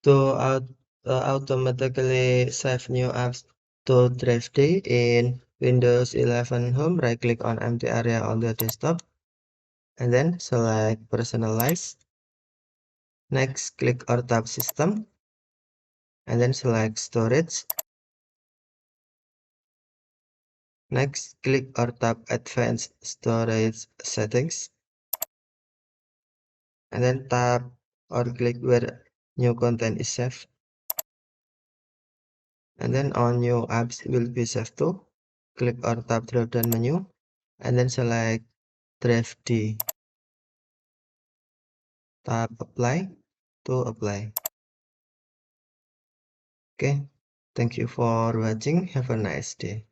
To automatically save new apps to Drive D in Windows 11 Home, right-click on empty area on the desktop, and then select Personalize. Next, click or tap System, and then select Storage. Next, click or tap Advanced Storage Settings, and then tap or click where new content is saved. And then on new apps will be saved to. Click or tap drop down menu, and then select Drive D. Tap Apply to apply. Okay, thank you for watching. Have a nice day.